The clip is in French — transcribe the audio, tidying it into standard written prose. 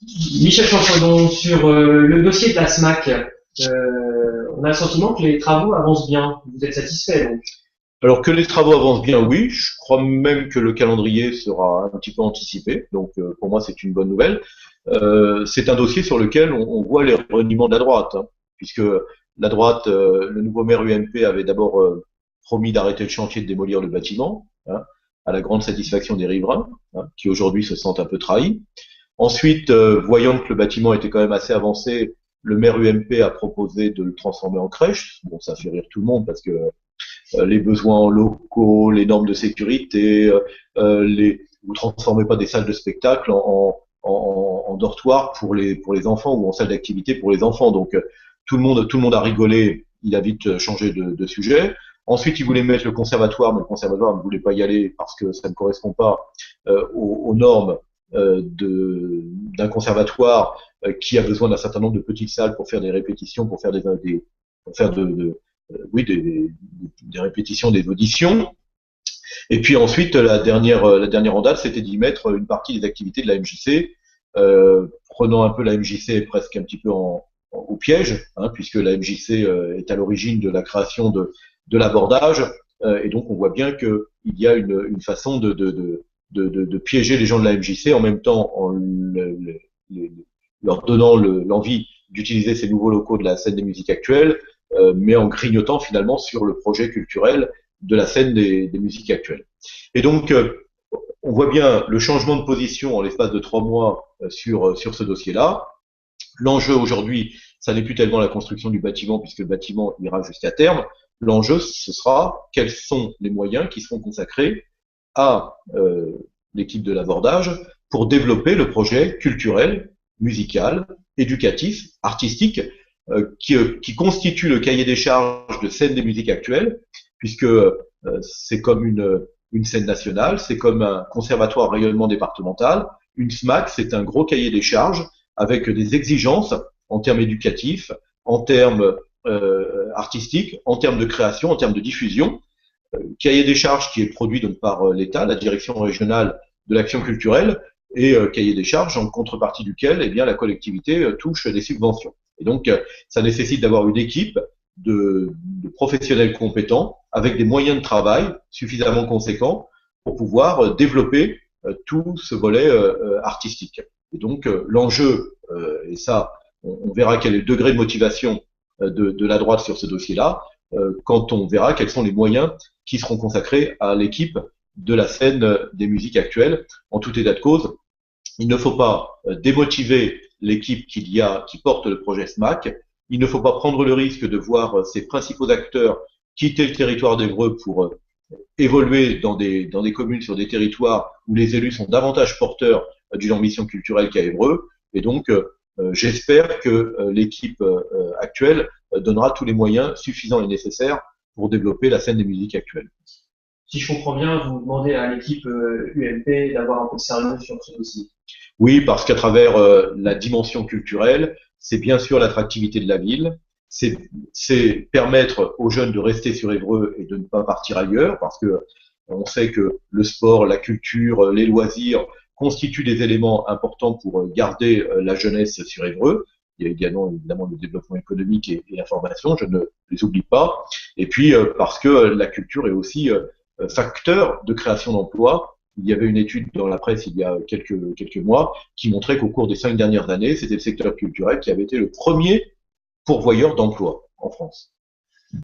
Michel Champredon, sur le dossier de la SMAC, on a le sentiment que les travaux avancent bien. Vous êtes satisfait, donc. Alors que les travaux avancent bien, oui. Je crois même que le calendrier sera un petit peu anticipé. Donc pour moi, c'est une bonne nouvelle. C'est un dossier sur lequel on voit les reniements de la droite, hein, puisque la droite, le nouveau maire UMP avait d'abord promis d'arrêter le chantier de démolir le bâtiment, hein, à la grande satisfaction des riverains, hein, qui aujourd'hui se sentent un peu trahis. Ensuite, voyant que le bâtiment était quand même assez avancé, le maire UMP a proposé de le transformer en crèche. Bon, ça fait rire tout le monde parce que les besoins locaux, les normes de sécurité, vous transformez pas des salles de spectacle en dortoir pour les enfants ou en salle d'activité pour les enfants. Donc tout le monde a rigolé. Il a vite changé de sujet. Ensuite, il voulait mettre le conservatoire, mais le conservatoire ne voulait pas y aller parce que ça ne correspond pas aux normes d'un conservatoire qui a besoin d'un certain nombre de petites salles pour faire des répétitions, pour faire pour faire oui, des répétitions, des auditions. Et puis ensuite, la dernière en date, c'était d'y mettre une partie des activités de la MJC, prenant un peu la MJC presque un petit peu au piège, hein, puisque la MJC est à l'origine de la création de l'abordage, et donc on voit bien qu'il y a une façon de piéger les gens de la MJC en même temps en leur donnant l'envie d'utiliser ces nouveaux locaux de la scène des musiques actuelles, mais en grignotant finalement sur le projet culturel de la scène des musiques actuelles. Et donc, on voit bien le changement de position en l'espace de 3 mois sur ce dossier-là. L'enjeu aujourd'hui, ça n'est plus tellement la construction du bâtiment, puisque le bâtiment ira jusqu'à terme. L'enjeu, ce sera quels sont les moyens qui seront consacrés à l'équipe de l'abordage pour développer le projet culturel, musical, éducatif, artistique, qui constitue le cahier des charges de scène des musiques actuelles, puisque c'est comme une scène nationale, c'est comme un conservatoire rayonnement départemental. Une SMAC, c'est un gros cahier des charges avec des exigences en termes éducatifs, en termes artistiques, en termes de création, en termes de diffusion. Cahier des charges qui est produit donc par l'État, la direction régionale de l'action culturelle, et cahier des charges en contrepartie duquel eh bien, la collectivité touche des subventions. Et donc, ça nécessite d'avoir une équipe de professionnels compétents avec des moyens de travail suffisamment conséquents pour pouvoir développer tout ce volet artistique. Et donc, l'enjeu, et ça, on verra quel est le degré de motivation de la droite sur ce dossier-là, quand on verra quels sont les moyens qui seront consacrés à l'équipe de la scène des musiques actuelles. En tout état de cause, il ne faut pas démotiver l'équipe qui porte le projet SMAC. Il ne faut pas prendre le risque de voir ses principaux acteurs quitter le territoire d'Évreux pour évoluer dans des communes sur des territoires où les élus sont davantage porteurs d'une ambition culturelle qu'à Évreux. Et donc, j'espère que l'équipe actuelle donnera tous les moyens suffisants et nécessaires pour développer la scène des musiques actuelles. Si je comprends bien, vous demandez à l'équipe UMP d'avoir un peu de sérieux sur ce dossier. Oui, parce qu'à travers la dimension culturelle, c'est bien sûr l'attractivité de la ville, c'est permettre aux jeunes de rester sur Évreux et de ne pas partir ailleurs, parce que on sait que le sport, la culture, les loisirs constituent des éléments importants pour garder la jeunesse sur Évreux. Il y a également évidemment le développement économique et la formation, je ne les oublie pas. Et puis parce que la culture est aussi facteur de création d'emplois. Il y avait une étude dans la presse il y a quelques mois qui montrait qu'au cours des 5 dernières années, c'était le secteur culturel qui avait été le premier pourvoyeur d'emplois en France.